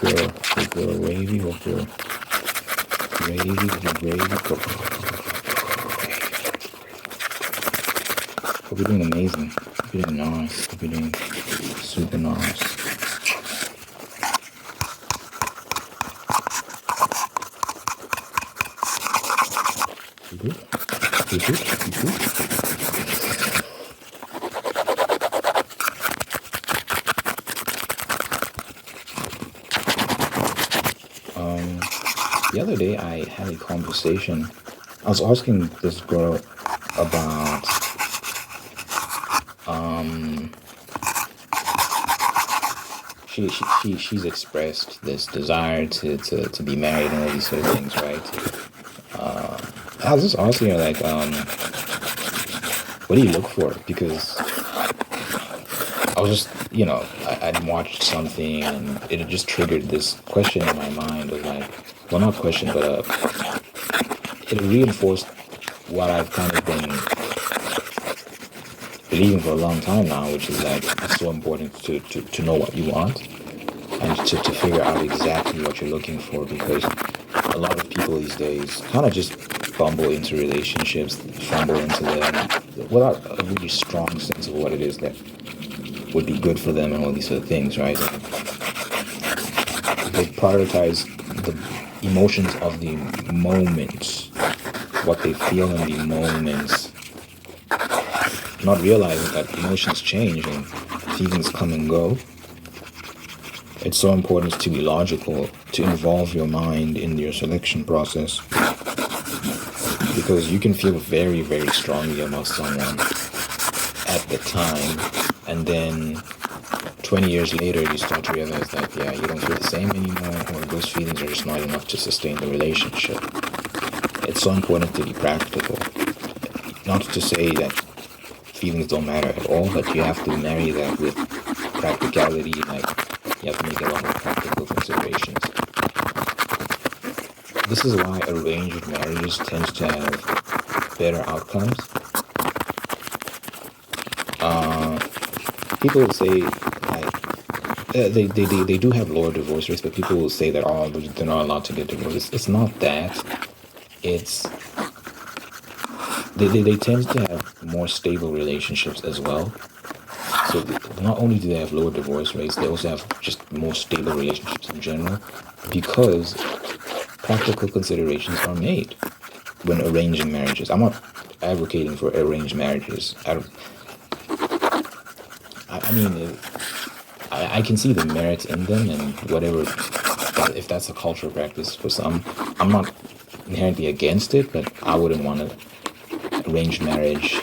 hope you're wavy, hope you're gravy, hope you're doing amazing. Hope you're doing nice. Hope you're doing super nice. You good? You good? You good? The other day I had a conversation. I was asking this girl about she's expressed this desire to be married and all these sort of things, right? I was just asking her like, what do you look for? Because I was just, I'd watched something and it had just triggered this question in my mind of like, well, not question, but it reinforced what I've kind of been believing for a long time now, which is that it's so important to know what you want and to figure out exactly what you're looking for, because a lot of people these days kind of just bumble into relationships, fumble into them without a really strong sense of what it is that would be good for them and all these sort of things, right? And they prioritize the emotions of the moment, what they feel in the moment, not realizing that emotions change and feelings come and go. It's so important to be logical, to involve your mind in your selection process, because you can feel very, very strongly about someone at the time, and then 20 years later you start to realize that, yeah, you don't feel the same anymore, or those feelings are just not enough to sustain the relationship. It's so important to be practical. Not to say that feelings don't matter at all, but you have to marry that with practicality. Like, you have to make a lot of practical considerations. This is why arranged marriages tends to have better outcomes. People will say, like, they do have lower divorce rates, but people will say that, oh, they're not allowed to get divorced. It's not that. It's they tend to have more stable relationships as well. So not only do they have lower divorce rates, they also have just more stable relationships in general, because practical considerations are made when arranging marriages. I'm not advocating for arranged marriages. I can see the merit in them and whatever, if that's a cultural practice for some. I'm not inherently against it, but I wouldn't want an arranged marriage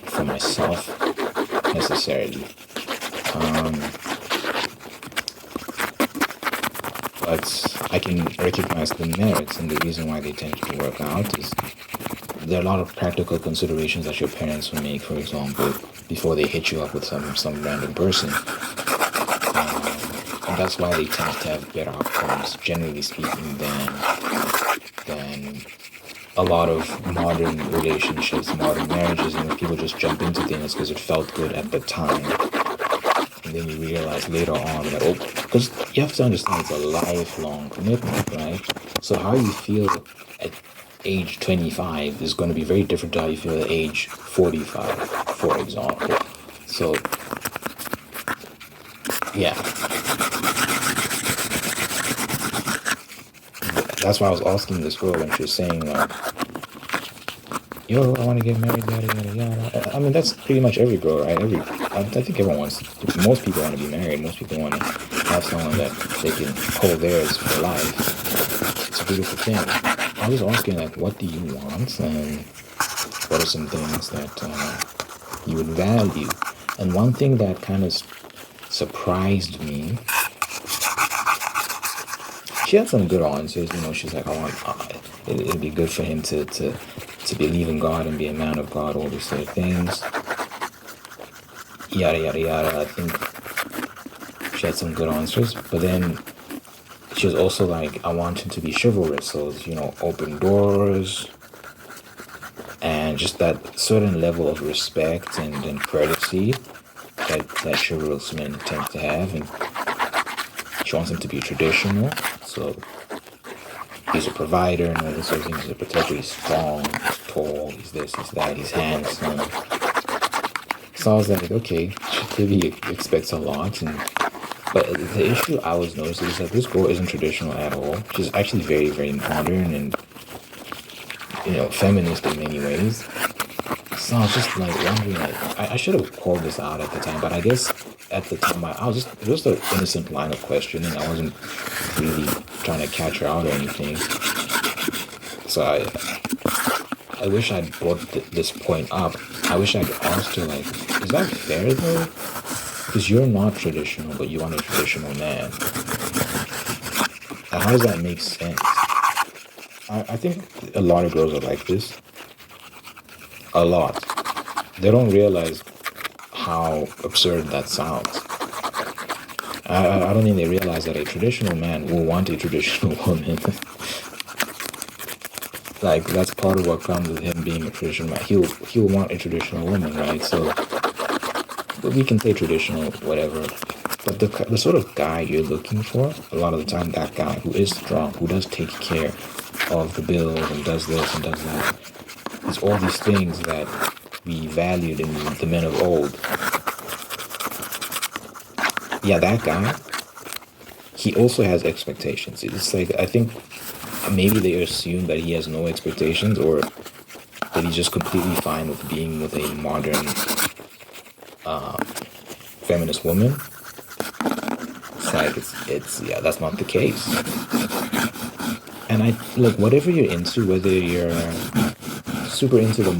for myself necessarily. But I can recognize the merits, and the reason why they tend to work out is there are a lot of practical considerations that your parents will make, for example, before they hit you up with some random person. And that's why they tend to have better outcomes, generally speaking, than a lot of modern relationships, modern marriages. People just jump into things because it felt good at the time. And then you realize later on that, because you have to understand it's a lifelong commitment, right? So how you feel at age 25 is going to be very different to how you feel at age 45, for example. So, yeah. That's why I was asking this girl when she was saying, yo, I want to get married, yada, yada, yada. I mean, that's pretty much every girl, right? I think everyone wants, most people want to be married. Most people want to have someone that they can hold theirs for life. It's a beautiful thing. I was asking, like, what do you want? And what are some things that you would value? And one thing that kind of surprised me, she had some good answers. She's like, it'd be good for him to believe in God and be a man of God, all these sort of things. Yada, yada, yada. I think she had some good answers. But then she was also like, I want him to be chivalrous. So, open doors. And just that certain level of respect and courtesy that chivalrous men tend to have. And She wants him to be traditional. So he's a provider and all this sort of things. He's a protector. He's strong. He's tall. He's this. He's that. He's handsome. So I was like, okay, she clearly expects a lot. But the issue I was noticing is that this girl isn't traditional at all. She's actually very, very modern and, feminist in many ways. So I was just like wondering, like, I should have called this out at the time, but I guess at the time it was just an innocent line of questioning. I wasn't really trying to catch her out or anything. So I wish I'd brought this point up. I wish I'd asked her, like, is that fair though? Because you're not traditional, but you want a traditional man. And how does that make sense? I think a lot of girls are like this. A lot. They don't realize how absurd that sounds. I don't think they realize that a traditional man will want a traditional woman. Like, that's part of what comes with him being a traditional man. He'll want a traditional woman, right? So we can say traditional, whatever. But the sort of guy you're looking for, a lot of the time, that guy who is strong, who does take care of the bills and does this and does that. It's all these things that we valued in the men of old. Yeah, that guy, he also has expectations. It's like, I think maybe they assume that he has no expectations, or that he's just completely fine with being with a modern feminist woman. It's like, yeah, that's not the case. And whatever you're into, whether you're super into the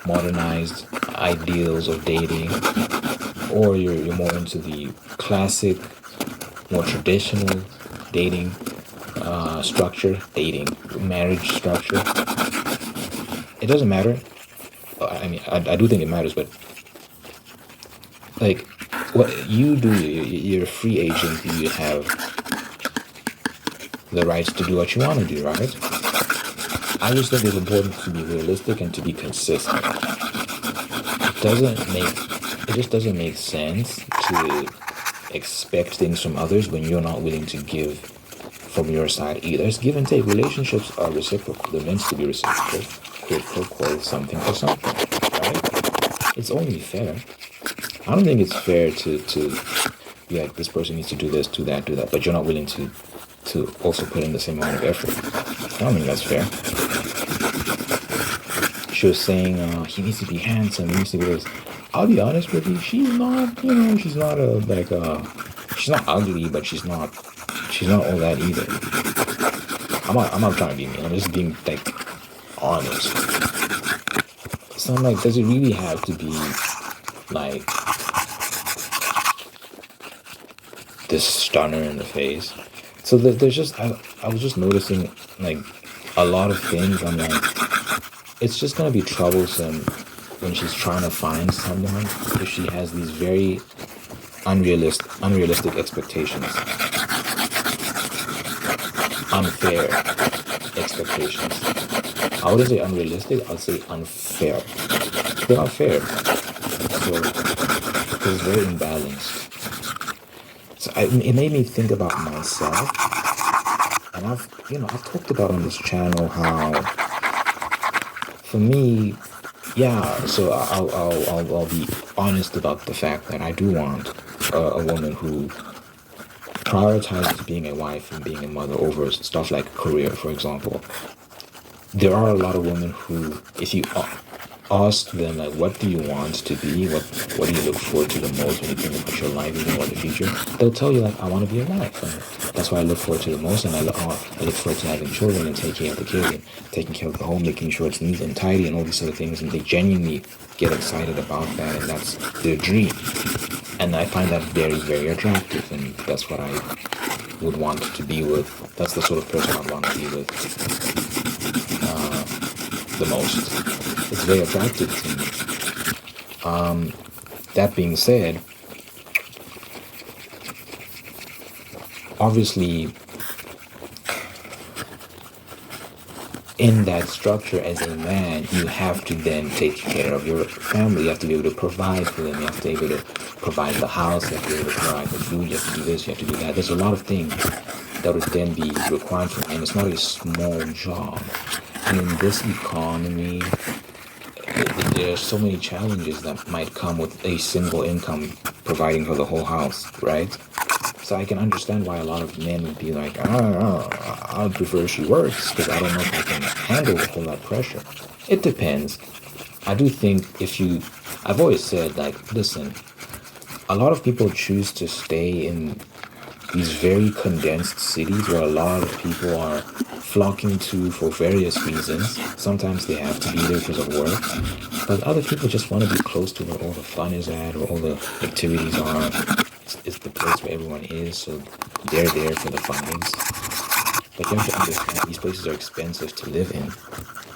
modernized ideals of dating, or you're more into the classic, more traditional dating marriage structure, it doesn't matter. I mean, I do think it matters, but like, what you do, you're a free agent. You have the rights to do what you want to do, right? I just think it's important to be realistic and to be consistent. It just doesn't make sense to expect things from others when you're not willing to give from your side either. It's give and take. Relationships are reciprocal. They're meant to be reciprocal. Quid pro quo, something for something, right? It's only fair. I don't think it's fair to be like, this person needs to do this, do that, but you're not willing to also put in the same amount of effort. I don't think that's fair. She was saying he needs to be handsome, he needs to be this. I'll be honest with you, she's not, she's not she's not ugly, but she's not all that either. I'm not trying to be mean, I'm just being like honest. So I'm like, does it really have to be like this stunner in the face? So there's just, I was just noticing like a lot of things. I'm like, it's just gonna be troublesome when she's trying to find someone if she has these very unrealistic expectations, unfair expectations. I wouldn't say unrealistic, I'd say unfair. They're not fair. So it's very imbalanced. So it made me think about myself, and I've talked about on this channel how, for me, yeah. So I'll be honest about the fact that I do want a woman who prioritizes being a wife and being a mother over stuff like career, for example. There are a lot of women who, if you ask them, like, what do you want to be, what do you look forward to the most when you think about your life, even about the future, they'll tell you, like, I want to be a wife, and that's what I look forward to the most, and I look forward to having children and taking care of the kids and taking care of the home, making sure it's neat and tidy and all these sort of things, and they genuinely get excited about that, and that's their dream. And I find that very, very attractive, and that's what I would want to be with. That's the sort of person I'd want to be with the most. It's very attractive to me. That being said, obviously, in that structure as a man, you have to then take care of your family. You have to be able to provide for them. You have to be able to provide the house. You have to be able to provide the food. You have to do this. You have to do that. There's a lot of things that would then be required from you, and it's not a small job. And in this economy, there are so many challenges that might come with a single income providing for the whole house, right? So I can understand why a lot of men would be like, I would prefer she works because I don't know if I can handle all that pressure. It depends. I do think I've always said, like, listen, a lot of people choose to stay in these very condensed cities where a lot of people are flocking to for various reasons. Sometimes they have to be there because of work, but other people just want to be close to where all the fun is at, where all the activities are. It's the place where everyone is, so they're there for the vibes. But you have to understand these places are expensive to live in.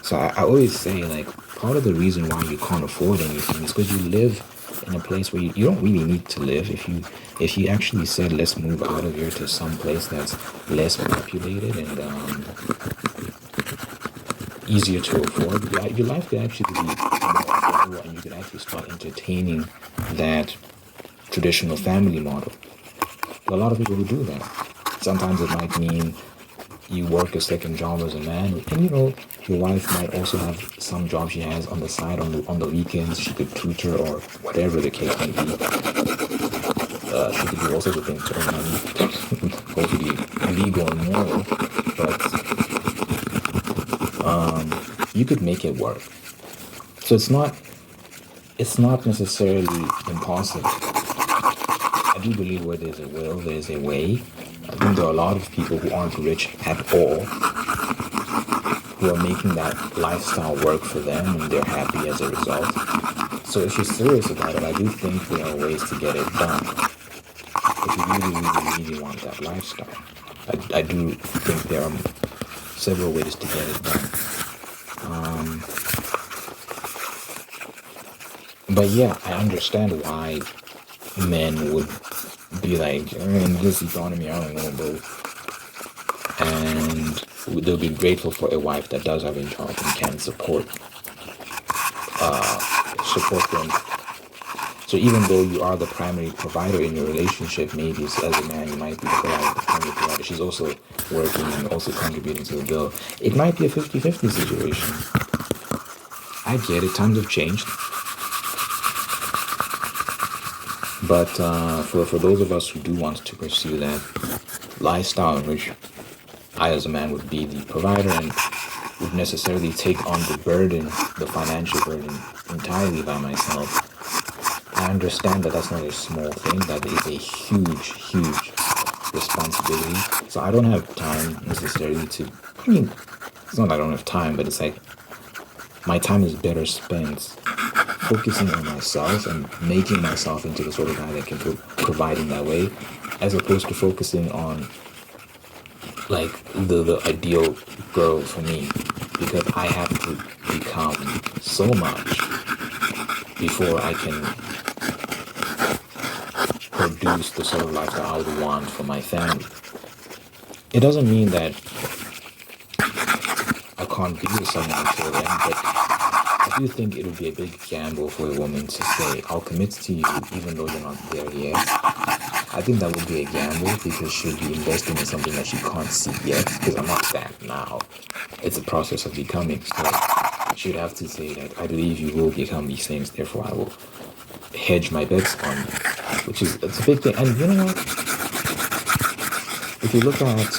So I always say, like, part of the reason why you can't afford anything is because you live in a place where you don't really need to live. If you actually said, let's move out of here to some place that's less populated and easier to afford, your life could actually be more affordable, and you could actually start entertaining that traditional family model. There are a lot of people who do that. Sometimes it might mean you work a second job as a man, and your wife might also have some job she has on the side on the weekends. She could tutor or whatever the case may be. She could do all sorts of things to earn money, hopefully legal and moral, but you could make it work. So it's not necessarily impossible. I do believe where there's a will, there's a way. I think there are a lot of people who aren't rich at all who are making that lifestyle work for them, and they're happy as a result. So if you're serious about it, I do think there are ways to get it done. If you really, really, really want that lifestyle, I do think there are several ways to get it done. But yeah, I understand why men would be like, in this economy, I don't know, bro. And they'll be grateful for a wife that does have a job and can support them. So even though you are the primary provider in your relationship, maybe as a man you might be the primary provider. She's also working and also contributing to the bill. It might be a 50-50 situation. I get it. Times have changed. But for those of us who do want to pursue that lifestyle in which I as a man would be the provider and would necessarily take on the financial burden entirely by myself, I understand that that's not a small thing. That is a huge, huge responsibility. So I don't have time necessarily it's not that I don't have time, but it's like my time is better spent focusing on myself and making myself into the sort of guy that can provide in that way, as opposed to focusing on like the ideal girl for me, because I have to become so much before I can produce the sort of life that I would want for my family. It doesn't mean that I can't be with someone until then, but I do think it would be a big gamble for a woman to say, I'll commit to you even though you're not there yet. I think that would be a gamble because she'd be investing in something that she can't see yet, because I'm not that now. It's a process of becoming. So she'd have to say that I believe you will become these things, therefore I will hedge my bets on you, which is it's a big thing. And you know what? If you look at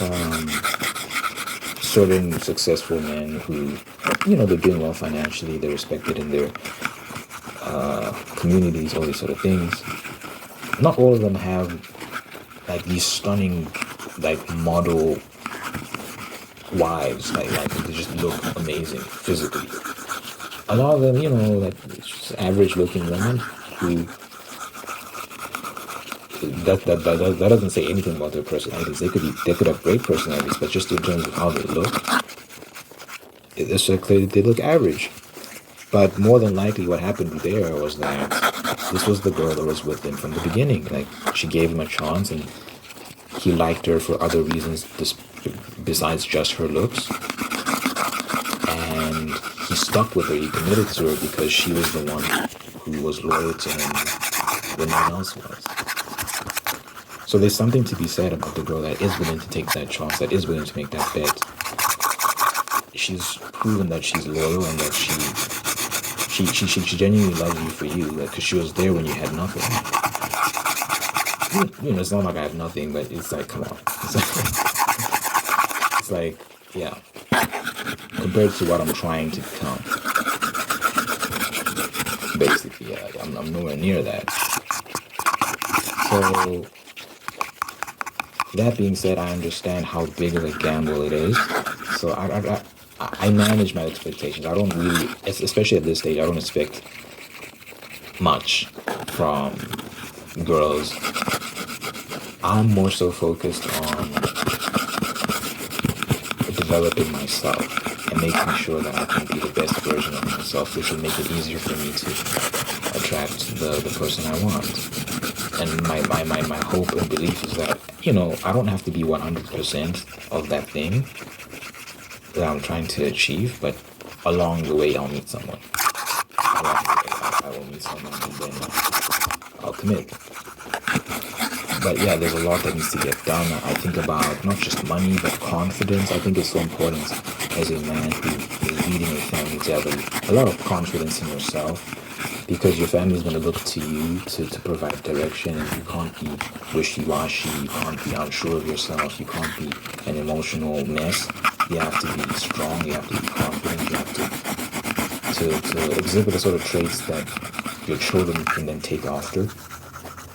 certain successful men who, they're doing well financially, they're respected in their communities, all these sort of things. Not all of them have like these stunning, like model wives, like they just look amazing physically. A lot of them, like just average looking women who that doesn't say anything about their personalities. They could have great personalities, but just in terms of how they look, it's like they look average. But more than likely, what happened there was that this was the girl that was with him from the beginning. Like, she gave him a chance, and he liked her for other reasons besides just her looks. and he stuck with her. He committed to her because she was the one who was loyal to him when no one else was. So there's something to be said about the girl that is willing to take that chance, that is willing to make that bet. She's proven that she's loyal and that she genuinely loves you for you, because she was there when you had nothing. It's not like I have nothing, but it's like, come on. It's like, yeah, compared to what I'm trying to become. Basically, yeah, I'm nowhere near that. So, that being said, I understand how big of a gamble it is. So I manage my expectations. I don't really, especially at this stage, I don't expect much from girls. I'm more so focused on developing myself and making sure that I can be the best version of myself, which will make it easier for me to attract the person I want. And my hope and belief is that, I don't have to be 100% of that thing that I'm trying to achieve, but along the way I'll meet someone. Along the way I will meet someone and then I'll commit. But yeah, there's a lot that needs to get done. I think about not just money, but confidence. I think it's so important as a man who is leading a family to have a lot of confidence in yourself, because your family is going to look to you to provide direction, and you can't be wishy-washy, you can't be unsure of yourself, you can't be an emotional mess. You have to be strong, you have to be confident, you have to exhibit the sort of traits that your children can then take after.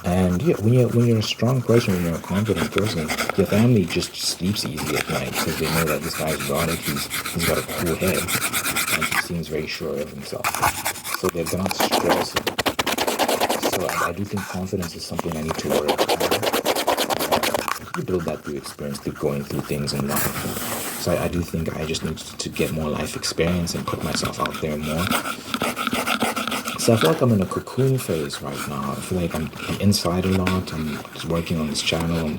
And yeah, when you're a strong person, when you're a confident person, your family just sleeps easy at night because they know that this guy's got it. He's got a cool head, and he seems very sure of himself. So they're not stressing. So I do think confidence is something I need to work on. You build that through experience, through going through things in life. So I do think I just need to get more life experience and put myself out there more. So I feel like I'm in a cocoon phase right now. I feel like I'm inside a lot. I'm just working on this channel.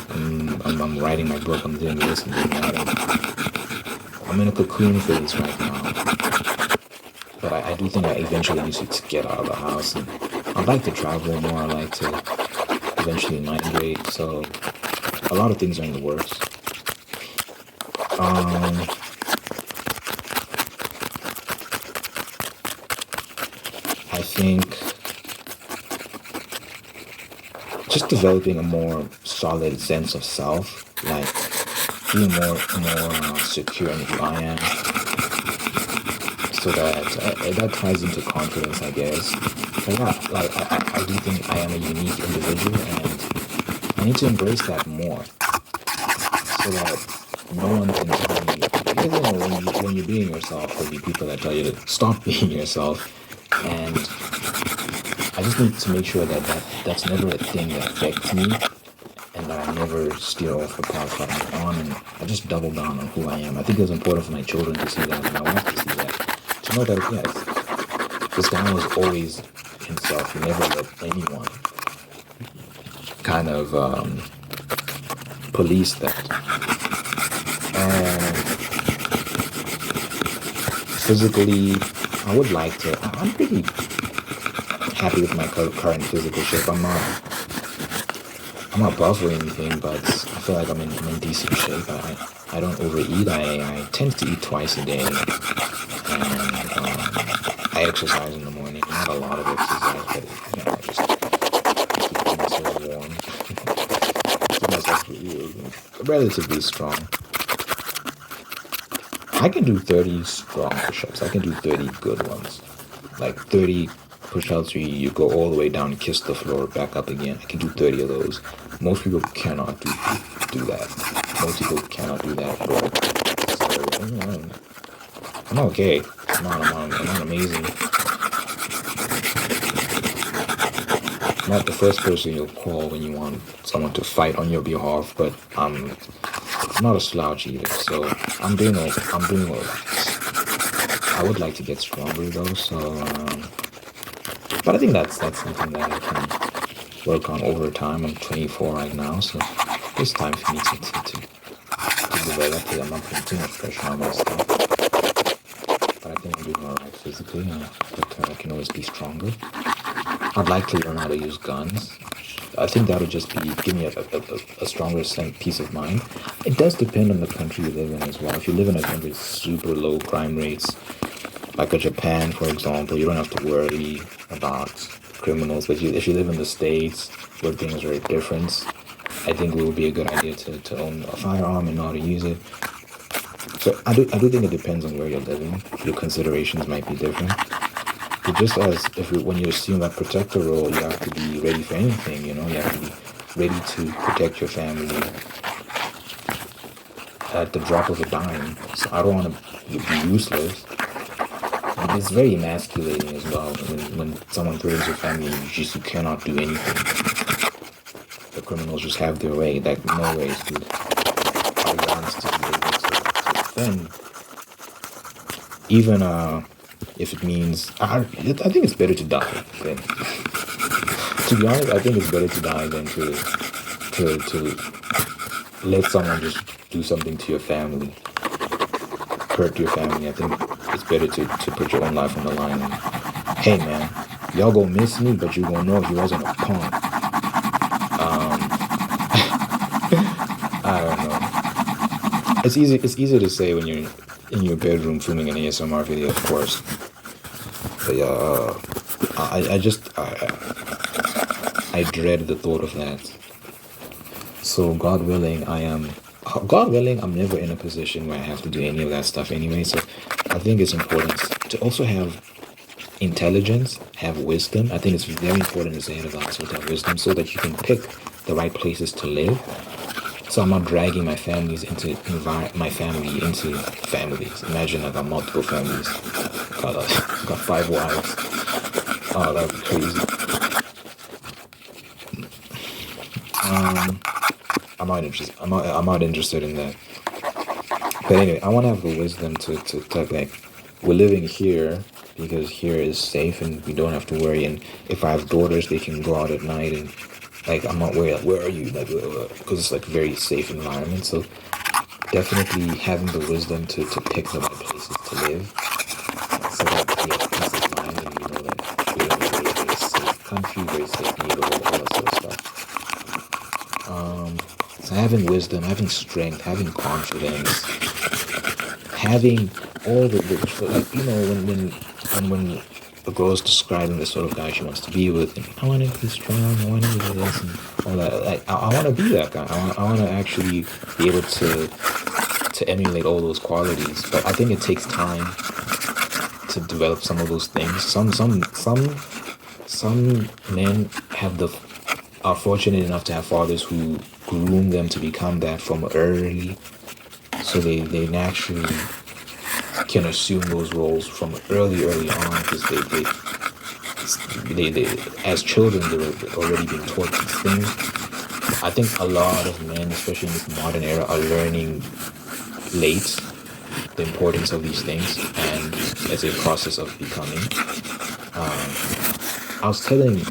I'm writing my book. I'm doing this and doing that. I'm in a cocoon phase right now. But I do think I eventually need to get out of the house. And I'd like to travel more. I like to eventually migrate. So a lot of things are in the works. I think just developing a more solid sense of self, like being more secure in who I am, so that ties into confidence, I guess. But yeah, I do think I am a unique individual, and I need to embrace that more, so that no one can tell me. Because when you're being yourself, there'll be people that tell you to stop being yourself. And I just need to make sure that that's never a thing that affects me, and that I never steer off the path that I'm on, and I just double down on who I am. I think it's important for my children to see that, and my wife to see that, to know that, yes, this guy was always himself. He never let anyone kind of police that. Physically, I would like to. I'm pretty happy with my current physical shape. I'm not buff or anything, but I feel like I'm in decent shape. I don't overeat. I tend to eat twice a day, and I exercise in the morning. Not a lot of exercise, but I just keep myself warm. Keep myself relatively strong. I can do 30 strong push-ups. I can do 30 good ones. Like 30 push-ups where you go all the way down, kiss the floor, back up again. I can do 30 of those. Most people cannot do that. Most people cannot do that at all. So, I'm okay. I'm not amazing. I'm not the first person you'll call when you want someone to fight on your behalf, but I'm not a slouch either, so I'm doing all right. I would like to get stronger though, so but I think that's something that I can work on over time. I'm 24 right now, so it's time for me to develop it. I'm not putting too much pressure on myself. but I think I'm doing all right physically. But I can always be stronger. I'd like to learn how to use guns. I think that would just give me a stronger peace of mind. It does depend on the country you live in as well. If you live in a country with super low crime rates, like a Japan, for example, you don't have to worry about criminals. But if you live in the States where things are different, I think it would be a good idea to own a firearm and know how to use it. So I do think it depends on where you're living. Your considerations might be different. But just as when you assume that protector role, you have to be ready for anything. You have to be ready to protect your family at the drop of a dime. So I don't want to be useless. And it's very emasculating as well when someone threatens your family and you cannot do anything. The criminals just have their way. Like, no ways, dude. Are wants to be able to defend, even if it means I think it's better to die than to be honest. I think it's better to die than to let someone just do something to your family, hurt your family. I think it's better to put your own life on the line. And, hey man, y'all gonna miss me, but you gonna know if you wasn't a punk. I don't know. It's easy to say when you're in your bedroom filming an ASMR video, of course. But yeah, I dread the thought of that. So God willing, I'm never in a position where I have to do any of that stuff anyway. So I think it's important to also have intelligence, have wisdom. I think it's very important as a head of household to have wisdom so that you can pick the right places to live. So I'm not dragging my families into families. Imagine I got multiple families. Got 5 wives. Oh, that'd be crazy. I'm not interested in that. But anyway, I want to have the wisdom to like, we're living here because here is safe and we don't have to worry. And if I have daughters, they can go out at night and like I'm not worried. Like, where are you? Like, because it's like very safe environment. So definitely having the wisdom to pick the right places to live, so that you have peace of mind and you know that you're in a very, very safe country, very safe neighborhood, all that sort of stuff. So having wisdom, having strength, having confidence, having all the like when the girl is describing the sort of guy she wants to be with, and I want to be strong, I want to be this and all that. Like I want to be that guy. I want to actually be able to emulate all those qualities. But I think it takes time to develop some of those things. Some men are fortunate enough to have fathers who groom them to become that from early, so they naturally can assume those roles from early on because they as children they were already being taught these things. I think a lot of men, especially in this modern era, are learning late the importance of these things and as a process of becoming. I was telling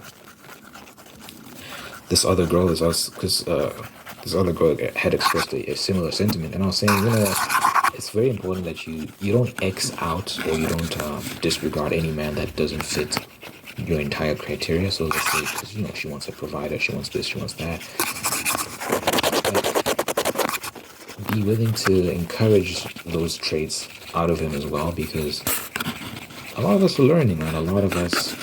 this other girl because this other girl had expressed a similar sentiment, and I was saying, it's very important that you don't X out or you don't disregard any man that doesn't fit your entire criteria. So let's say, because she wants a provider, she wants this, she wants that. But be willing to encourage those traits out of him as well, because a lot of us are learning, and a lot of us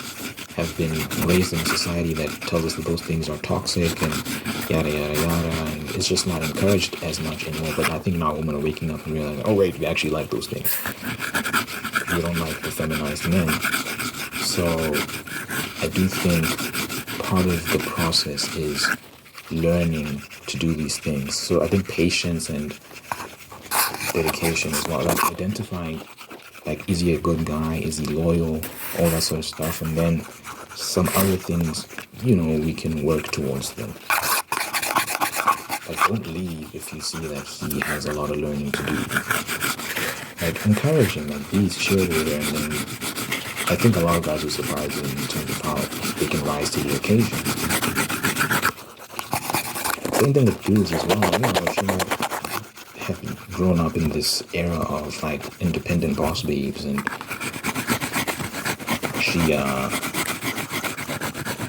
have been raised in a society that tells us that those things are toxic and yada yada yada, and it's just not encouraged as much anymore. But I think now women are waking up and realizing, oh wait, we actually like those things. We don't like the feminized men. So I do think part of the process is learning to do these things. So I think patience and dedication as well, like identifying, like, is he a good guy, is he loyal, all that sort of stuff, and then some other things, we can work towards them. Like, don't leave if you see that he has a lot of learning to do. Like, encourage him, like, be his cheerleader, and then I think a lot of guys will surprise you in terms of how they can rise to the occasion. Same thing with dudes as well. She might have grown up in this era of like independent boss babes, and she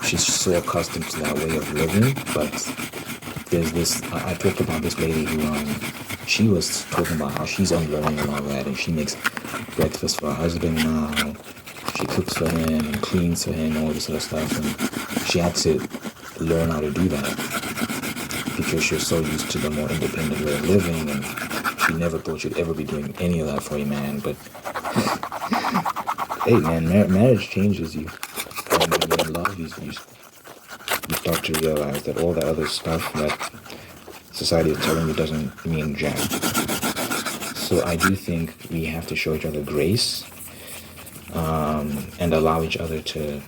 she's so accustomed to that way of living. But there's this, I talked about this lady who she was talking about how she's unlearning a lot of that, and she makes breakfast for her husband now. She cooks for him and cleans for him, all this other stuff, and she had to learn how to do that because she was so used to the more independent way of living, and she never thought she'd ever be doing any of that for a man. But hey, man, marriage changes you, and when you're in love, you start to realize that all that other stuff that society is telling you doesn't mean jack. So I do think we have to show each other grace, and allow each other to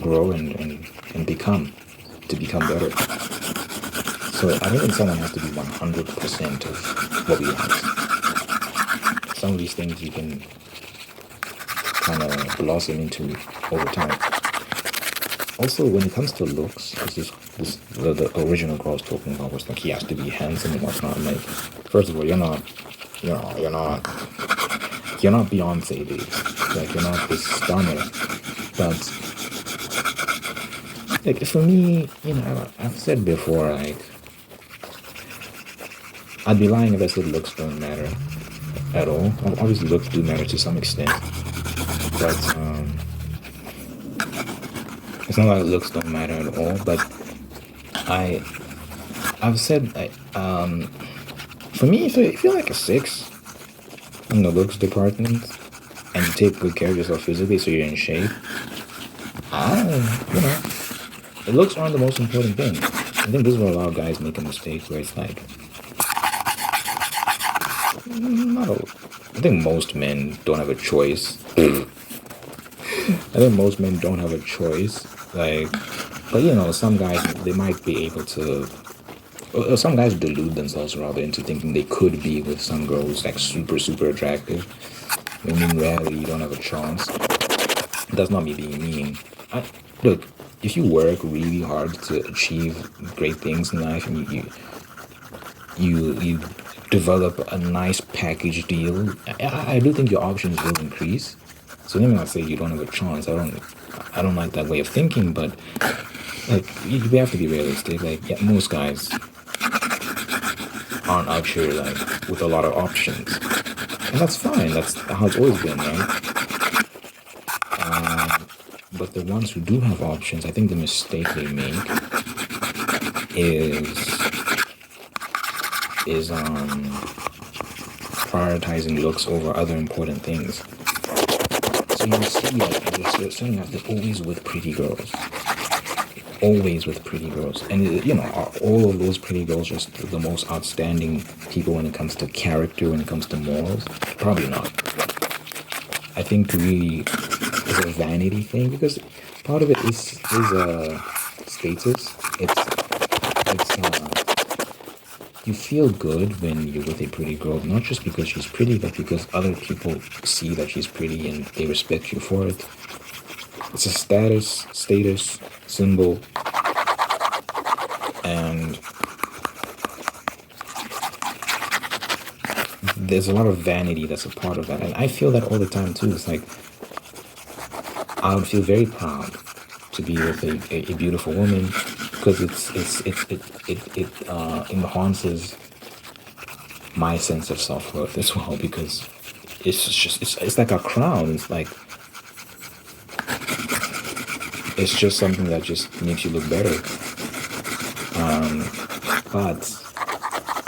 grow and become better. So I don't think someone has to be 100% of what we want. Some of these things you can kind of blossom into over time. Also, when it comes to looks, the original girl I was talking about was like he has to be handsome and whatnot. Like, first of all, you're not Beyonce, dude. Like, you're not this stunner. But like for me, I've said before, like I'd be lying if I said looks don't matter at all. Obviously, looks do matter to some extent, but it's not like looks don't matter at all. But I've said, for me, if you're like a 6 in the looks department and you take good care of yourself physically, so you're in shape, the looks aren't the most important thing. I think this is where a lot of guys make a mistake, where it's like, I think most men don't have a choice. I think most men don't have a choice. Like, but some guys, they might be able to. Or some guys delude themselves rather into thinking they could be with some girl who's like super, super attractive. When in reality, you don't have a chance. That's not me being mean. Look, if you work really hard to achieve great things in life, and you develop a nice package deal, I do think your options will increase. So let me not say you don't have a chance. I don't like that way of thinking, but like we have to be realistic. Like, yeah, most guys aren't out here like with a lot of options, and that's fine. That's how it's always been, right? But the ones who do have options, I think the mistake they make is prioritizing looks over other important things. So you see, like, there's something that they're always with pretty girls. Always with pretty girls. And, are all of those pretty girls just the most outstanding people when it comes to character, when it comes to morals? Probably not. I think really it's a vanity thing, because part of it is status. You feel good when you're with a pretty girl, not just because she's pretty, but because other people see that she's pretty and they respect you for it. It's a status symbol, and there's a lot of vanity that's a part of that, and I feel that all the time too. It's like I would feel very proud to be with a beautiful woman, because it enhances my sense of self-worth as well, because it's like a crown. It's just something that just makes you look better. But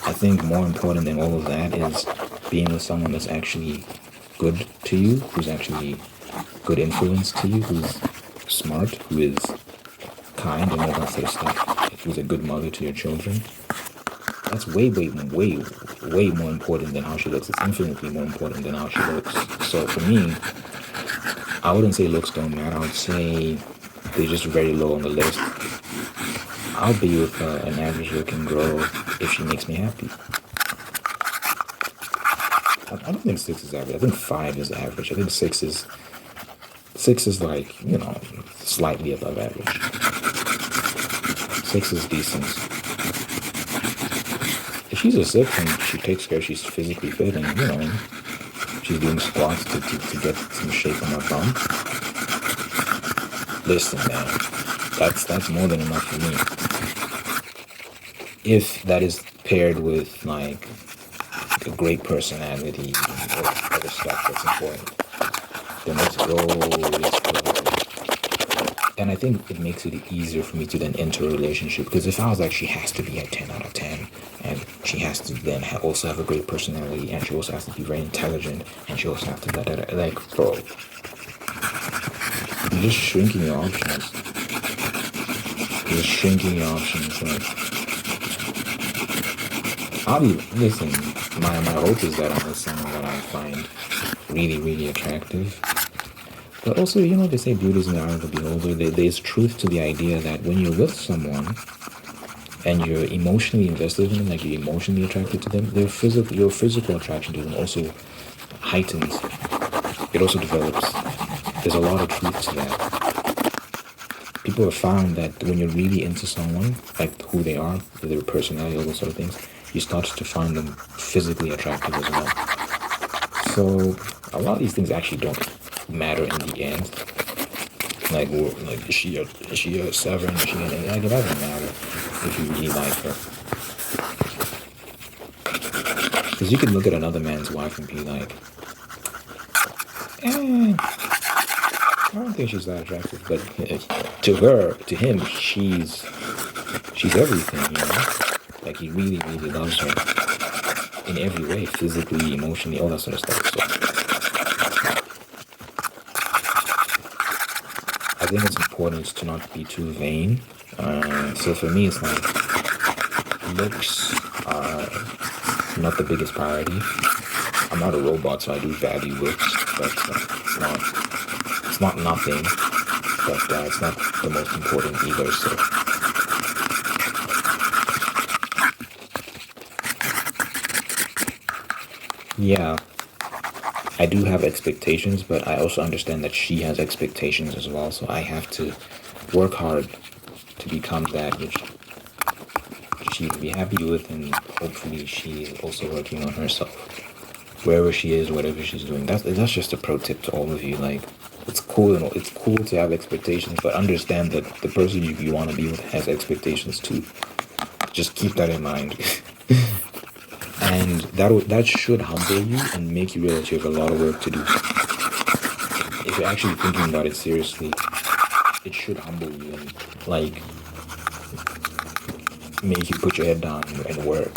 I think more important than all of that is being with someone that's actually good to you, who's actually good influence to you, who's smart, who is kind, and all that sort of stuff, who's a good mother to your children. That's way more important than how she looks. It's infinitely more important than how she looks. So for me, I wouldn't say looks don't matter. I would say they're just very low on the list. I'll be with an average looking girl if she makes me happy. I don't think 6 is average. I think 5 is average. I think 6 is like, slightly above average. 6 is decent. if she's a sip and she takes care, she's physically fit, and she's doing squats to get some shape on her bum. Listen, man, that's more than enough for me. If that is paired with like a great personality or other stuff that's important, then let's go. And I think it makes it easier for me to then enter a relationship, because if I was like, she has to be a 10 out of 10, and she has to then also have a great personality, and she also has to be very intelligent, and she also has to like, bro, you're just shrinking your options. You're shrinking your options. Like, listen, my hope is that I'm with someone that I find really, really attractive. But also, they say beauty is in the eye of the beholder. There's truth to the idea that when you're with someone and you're emotionally invested in them, like you're emotionally attracted to them, your physical attraction to them also heightens. It also develops. There's a lot of truth to that. People have found that when you're really into someone, like who they are, their personality, all those sort of things, you start to find them physically attractive as well. So a lot of these things actually don't matter in the end. Like is she a 7? Is she like, it doesn't matter if you really like her. Because you can look at another man's wife and be like, I don't think she's that attractive. But to him, she's everything, Like he really, really loves her in every way, physically, emotionally, all that sort of stuff. So I think it's important to not be too vain. So for me, it's like looks are not the biggest priority. I'm not a robot, so I do value looks, but it's not nothing. But it's not the most important either. So yeah, I do have expectations, but I also understand that she has expectations as well. So I have to work hard to become that which she would be happy with, and hopefully she's also working on herself. Wherever she is, whatever she's doing. That's just a pro tip to all of you. Like, it's cool to have expectations, but understand that the person you want to be with has expectations too. Just keep that in mind. And that should humble you and make you realize you have a lot of work to do. If you're actually thinking about it seriously, it should humble you and like make you put your head down and work.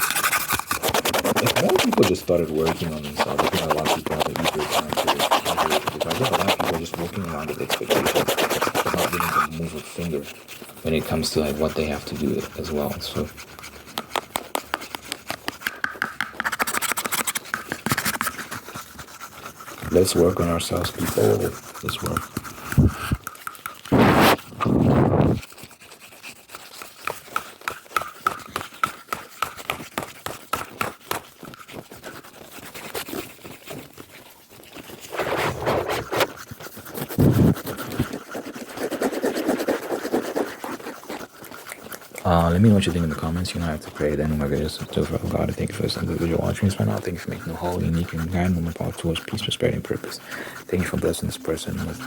If more people just started working on themselves, I think a lot of people have an easier time to it. Because I think a lot of people are just walking around with expectations, but not willing to move a finger when it comes to like what they have to do as well. So let's work on ourselves, people. Let's work. Let me know what you think in the comments. I have to pray at the end of my videos. So, for God, I thank you for this individual watching this right now. Thank you for making a whole, unique, and guiding moment path towards peace, prosperity, and purpose. Thank you for blessing this person with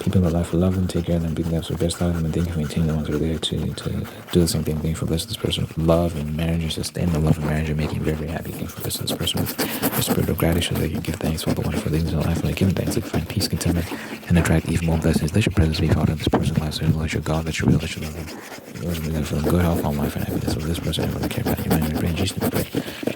people in their life who love them, take care of them, be the absolute best out of them, and thank you for maintaining the ones who are there to do the same thing. Thank you for blessing this person with love and marriage, and sustain the love and marriage, and making him very, very happy. Thank you for blessing this person with the spirit of gratitude, so that you can give thanks for all the wonderful things in life, and like giving thanks to find peace, contentment, and attract even more blessings. Let your presence be felt in this person's life, so let your God, let your real, let your love him. Lord, we live for good health, long life, and happiness of this person, everyone that care about you, man, we pray in Jesus' name, we pray.